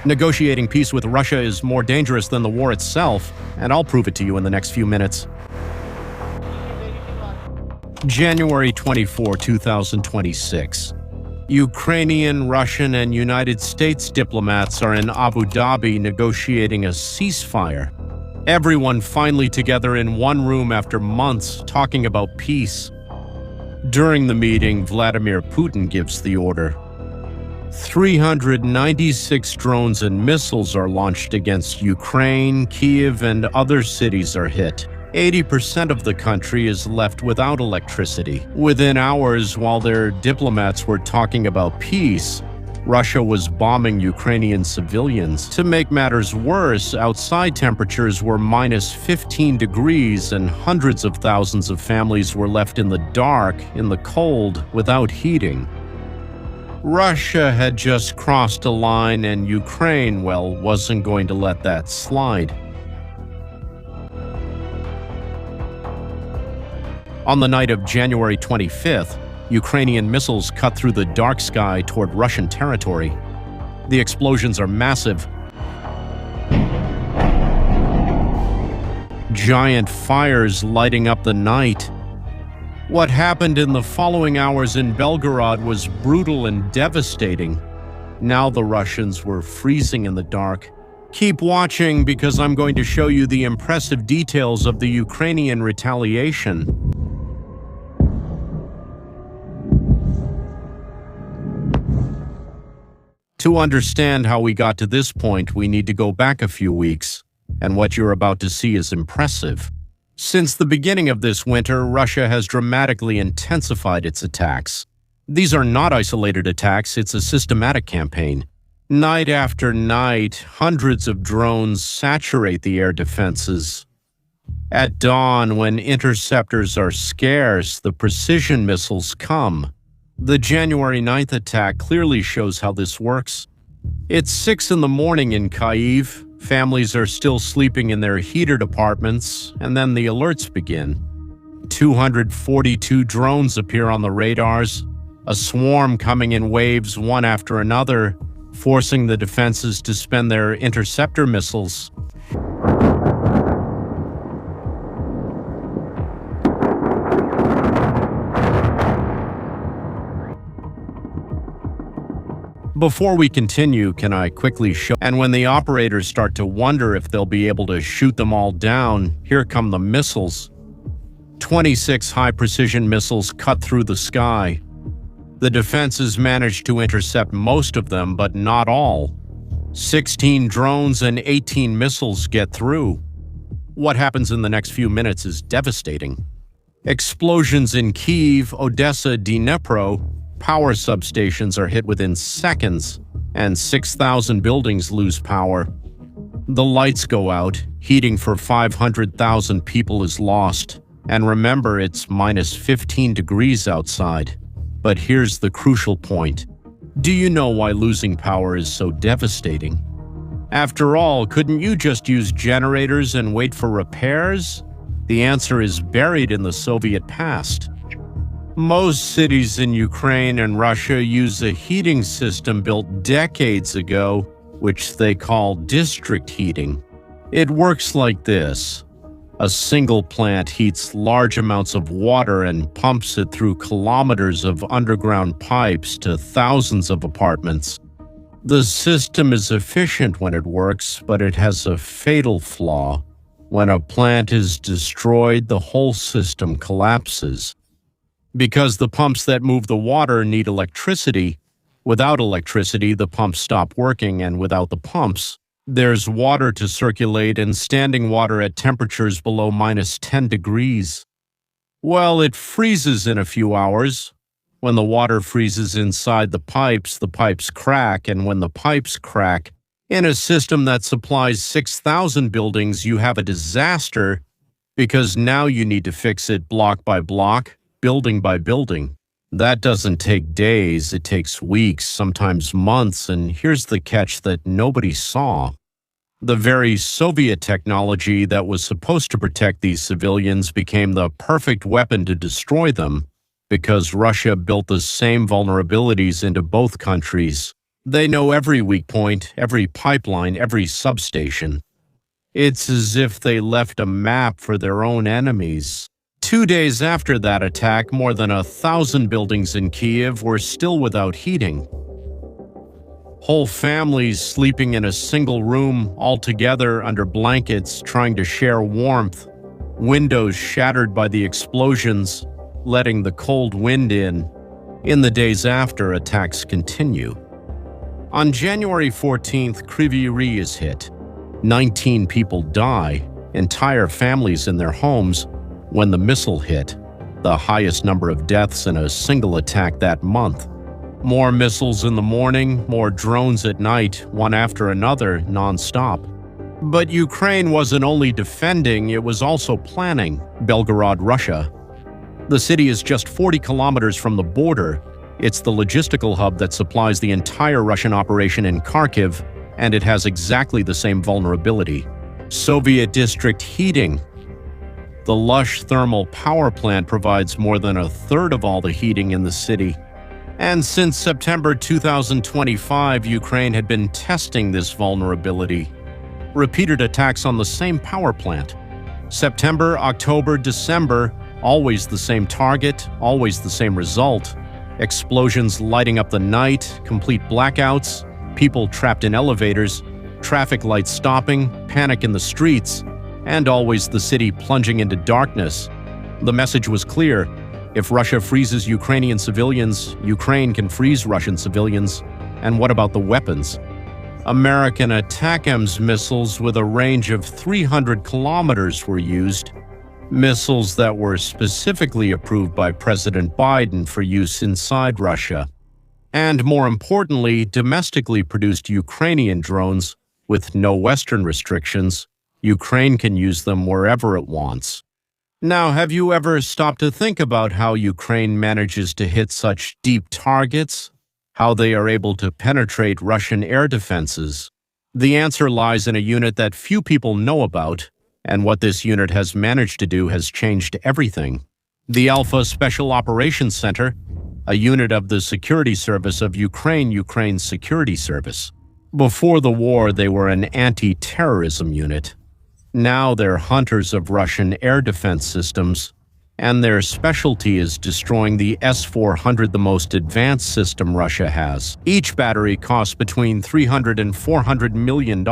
Negotiating peace with Russia is more dangerous than the war itself, and I'll prove it to you in the next few minutes. January 24, 2026. Ukrainian, Russian, and United States diplomats are in Abu Dhabi negotiating a ceasefire. Everyone finally together in one room after months talking about peace. During the meeting, Vladimir Putin gives the order. 396 drones and missiles are launched against Ukraine, Kyiv, and other cities are hit. 80% of the country is left without electricity. Within hours, while their diplomats were talking about peace, Russia was bombing Ukrainian civilians. To make matters worse, outside temperatures were minus 15 degrees and hundreds of thousands of families were left in the dark, in the cold, without heating. Russia had just crossed a line and Ukraine, well, wasn't going to let that slide. On the night of January 25th, Ukrainian missiles cut through the dark sky toward Russian territory. The explosions are massive. Giant fires lighting up the night. What happened in the following hours in Belgorod was brutal and devastating. Now the Russians were freezing in the dark. Keep watching because I'm going to show you the impressive details of the Ukrainian retaliation. To understand how we got to this point, we need to go back a few weeks, and what you're about to see is impressive. Since the beginning of this winter, Russia has dramatically intensified its attacks. These are not isolated attacks, it's a systematic campaign. Night after night, hundreds of drones saturate the air defenses. At dawn, when interceptors are scarce, the precision missiles come. The January 9th attack clearly shows how this works. It's 6 in the morning in Kyiv. Families are still sleeping in their heated apartments, and then the alerts begin. 242 drones appear on the radars, a swarm coming in waves one after another, forcing the defenses to spend their interceptor missiles. Before we continue, can I quickly show? And when the operators start to wonder if they'll be able to shoot them all down, here come the missiles. 26 high-precision missiles cut through the sky. The defenses managed to intercept most of them, but not all. 16 drones and 18 missiles get through. What happens in the next few minutes is devastating. Explosions in Kyiv, Odessa, Dnipro. Power substations are hit within seconds, and 6,000 buildings lose power. The lights go out, heating for 500,000 people is lost. And remember, it's minus 15 degrees outside. But here's the crucial point. Do you know why losing power is so devastating? After all, couldn't you just use generators and wait for repairs? The answer is buried in the Soviet past. Most cities in Ukraine and Russia use a heating system built decades ago, which they call district heating. It works like this. A single plant heats large amounts of water and pumps it through kilometers of underground pipes to thousands of apartments. The system is efficient when it works, but it has a fatal flaw. When a plant is destroyed, the whole system collapses. Because the pumps that move the water need electricity. Without electricity, the pumps stop working, and without the pumps, there's water to circulate and standing water at temperatures below minus 10 degrees. Well, it freezes in a few hours. When the water freezes inside the pipes crack, and when the pipes crack, in a system that supplies 6,000 buildings, you have a disaster because now you need to fix it block by block, building by building. That doesn't take days, it takes weeks, sometimes months, and here's the catch that nobody saw. The very Soviet technology that was supposed to protect these civilians became the perfect weapon to destroy them, because Russia built the same vulnerabilities into both countries. They know every weak point, every pipeline, every substation. It's as if they left a map for their own enemies. 2 days after that attack, more than 1,000 buildings in Kyiv were still without heating. Whole families sleeping in a single room, all together under blankets, trying to share warmth. Windows shattered by the explosions, letting the cold wind in. In the days after, attacks continue. On January 14th, Kryvyi Rih is hit. 19 people die, entire families in their homes, when the missile hit, the highest number of deaths in a single attack that month. More missiles in the morning, more drones at night, one after another, non-stop. But Ukraine wasn't only defending, it was also planning. Belgorod, Russia. The city is just 40 kilometers from the border. It's the logistical hub that supplies the entire Russian operation in Kharkiv, and it has exactly the same vulnerability. Soviet district heating. The lush thermal power plant provides more than a third of all the heating in the city. And since September 2025, Ukraine had been testing this vulnerability. Repeated attacks on the same power plant. September, October, December, always the same target, always the same result. Explosions lighting up the night, complete blackouts, people trapped in elevators, traffic lights stopping, panic in the streets, and always the city plunging into darkness. The message was clear. If Russia freezes Ukrainian civilians, Ukraine can freeze Russian civilians. And what about the weapons? American ATACMS missiles with a range of 300 kilometers were used. Missiles that were specifically approved by President Biden for use inside Russia. And more importantly, domestically produced Ukrainian drones with no Western restrictions. Ukraine can use them wherever it wants. Now, have you ever stopped to think about how Ukraine manages to hit such deep targets? How they are able to penetrate Russian air defenses? The answer lies in a unit that few people know about, and what this unit has managed to do has changed everything. The Alpha Special Operations Center, a unit of the Security Service of Ukraine, Ukraine's security service. Before the war, they were an anti-terrorism unit. Now they're hunters of Russian air defense systems, and their specialty is destroying the S-400, the most advanced system Russia has. Each battery costs between $300 and $400 million.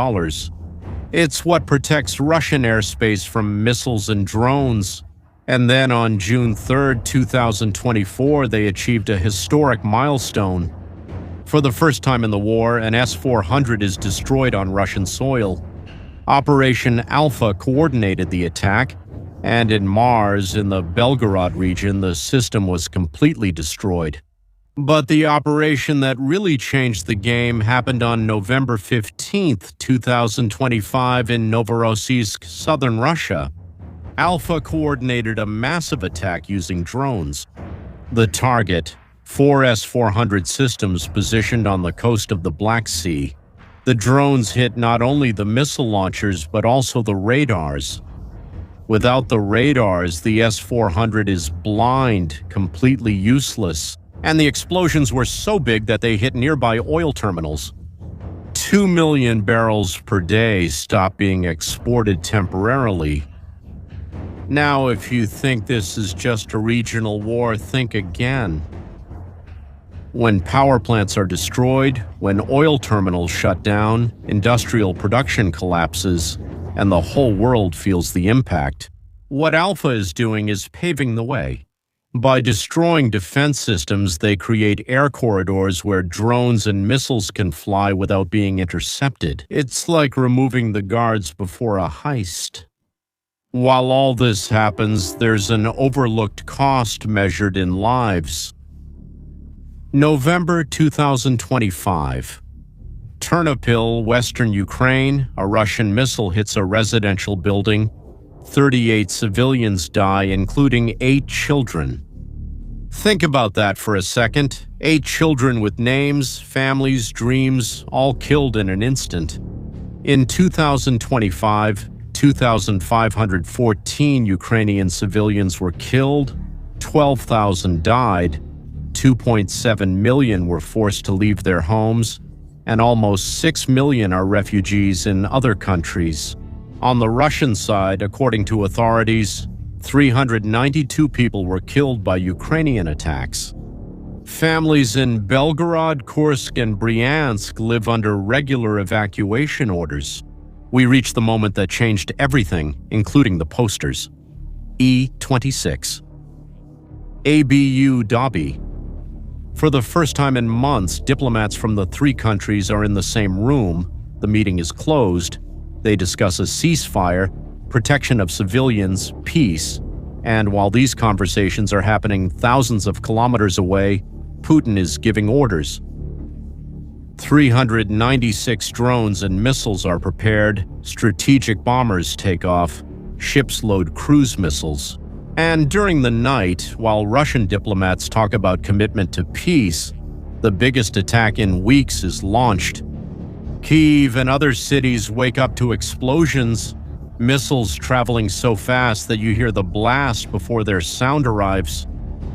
It's what protects Russian airspace from missiles and drones. And then on June 3, 2024, they achieved a historic milestone. For the first time in the war, an S-400 is destroyed on Russian soil. Operation Alpha coordinated the attack, and in Mars, in the Belgorod region, the system was completely destroyed. But the operation that really changed the game happened on November 15, 2025 in Novorossiysk, southern Russia. Alpha coordinated a massive attack using drones. The target, 4 S-400 systems positioned on the coast of the Black Sea. The drones hit not only the missile launchers but also the radars. Without the radars, the S-400 is blind, completely useless. And the explosions were so big that they hit nearby oil terminals. 2 million barrels per day stopped being exported temporarily. Now, if you think this is just a regional war, think again. When power plants are destroyed, when oil terminals shut down, industrial production collapses, and the whole world feels the impact. What Alpha is doing is paving the way. By destroying defense systems, they create air corridors where drones and missiles can fly without being intercepted. It's like removing the guards before a heist. While all this happens, there's an overlooked cost measured in lives. November 2025. Ternopil, western Ukraine, a Russian missile hits a residential building. 38 civilians die, including 8 children. Think about that for a second. 8 children with names, families, dreams, all killed in an instant. In 2025, 2,514 Ukrainian civilians were killed, 12,000 died, 2.7 million were forced to leave their homes, and almost 6 million are refugees in other countries. On the Russian side, according to authorities, 392 people were killed by Ukrainian attacks. Families in Belgorod, Kursk, and Bryansk live under regular evacuation orders. We reached the moment that changed everything, including the posters. E26. Abu Dhabi. For the first time in months, diplomats from the three countries are in the same room. The meeting is closed. They discuss a ceasefire, protection of civilians, peace, and while these conversations are happening thousands of kilometers away, Putin is giving orders. 396 drones and missiles are prepared, strategic bombers take off, ships load cruise missiles. And during the night, while Russian diplomats talk about commitment to peace, the biggest attack in weeks is launched. Kyiv and other cities wake up to explosions, missiles traveling so fast that you hear the blast before their sound arrives.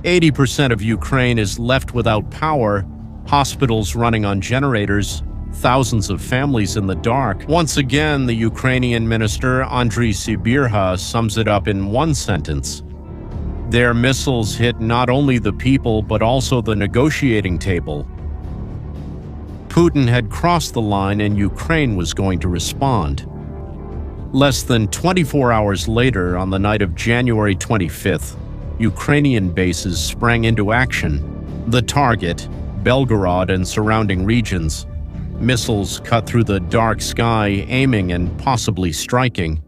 80% of Ukraine is left without power, hospitals running on generators, thousands of families in the dark. Once again, the Ukrainian minister, Andriy Sybiha, sums it up in one sentence. Their missiles hit not only the people, but also the negotiating table. Putin had crossed the line and Ukraine was going to respond. Less than 24 hours later, on the night of January 25th, Ukrainian bases sprang into action. The target, Belgorod and surrounding regions. Missiles cut through the dark sky, aiming and possibly striking.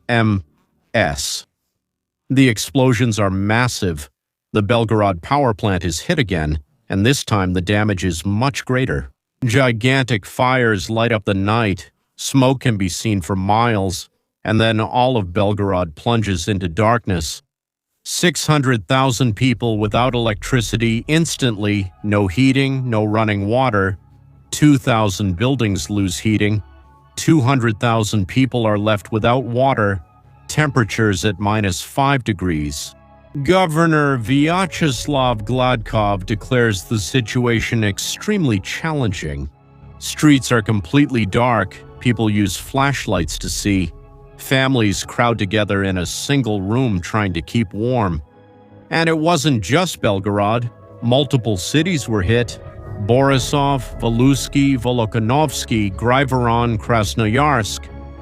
MS. The explosions are massive. The Belgorod power plant is hit again, and this time the damage is much greater. Gigantic fires light up the night. Smoke can be seen for miles, and then all of Belgorod plunges into darkness. 600,000 people without electricity instantly, no heating, no running water. 2,000 buildings lose heating. 200,000 people are left without water. Temperatures at -5 degrees. Governor Vyacheslav Gladkov declares the situation extremely challenging. Streets are completely dark. People use flashlights to see. Families crowd together in a single room trying to keep warm. And it wasn't just Belgorod. Multiple cities were hit. Borisov, Voluski, Volokhonovsky, Grivoron, Krasnoyarsk.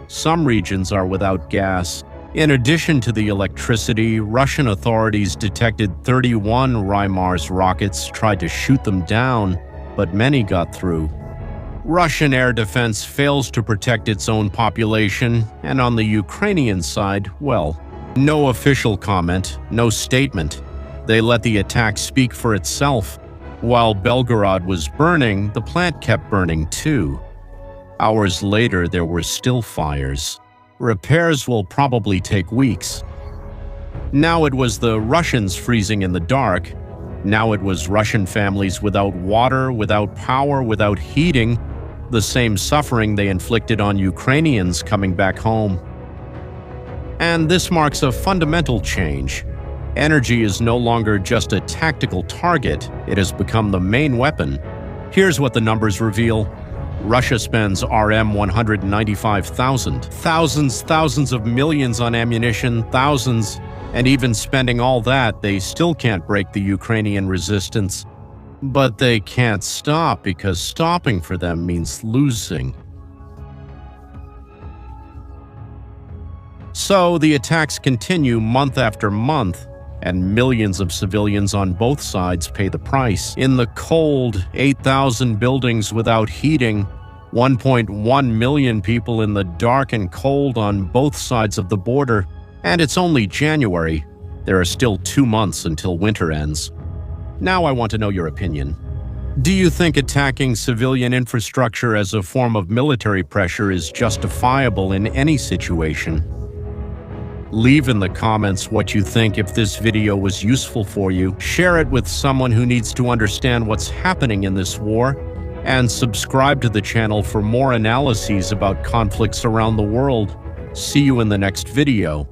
Some regions are without gas. In addition to the electricity, Russian authorities detected 31 HIMARS rockets, tried to shoot them down, but many got through. Russian air defense fails to protect its own population, and on the Ukrainian side, well, no official comment, no statement. They let the attack speak for itself. While Belgorod was burning, the plant kept burning too. Hours later, there were still fires. Repairs will probably take weeks. Now it was the Russians freezing in the dark. Now it was Russian families without water, without power, without heating. The same suffering they inflicted on Ukrainians coming back home. And this marks a fundamental change. Energy is no longer just a tactical target, it has become the main weapon. Here's what the numbers reveal. Russia spends RM 195,000. Thousands of millions on ammunition, thousands, and even spending all that, they still can't break the Ukrainian resistance. But they can't stop because stopping for them means losing. So the attacks continue month after month, and millions of civilians on both sides pay the price. In the cold, 8,000 buildings without heating, 1.1 million people in the dark and cold on both sides of the border. And it's only January. There are still 2 months until winter ends. Now I want to know your opinion. Do you think attacking civilian infrastructure as a form of military pressure is justifiable in any situation? Leave in the comments what you think. If this video was useful for you, share it with someone who needs to understand what's happening in this war, and subscribe to the channel for more analyses about conflicts around the world. See you in the next video.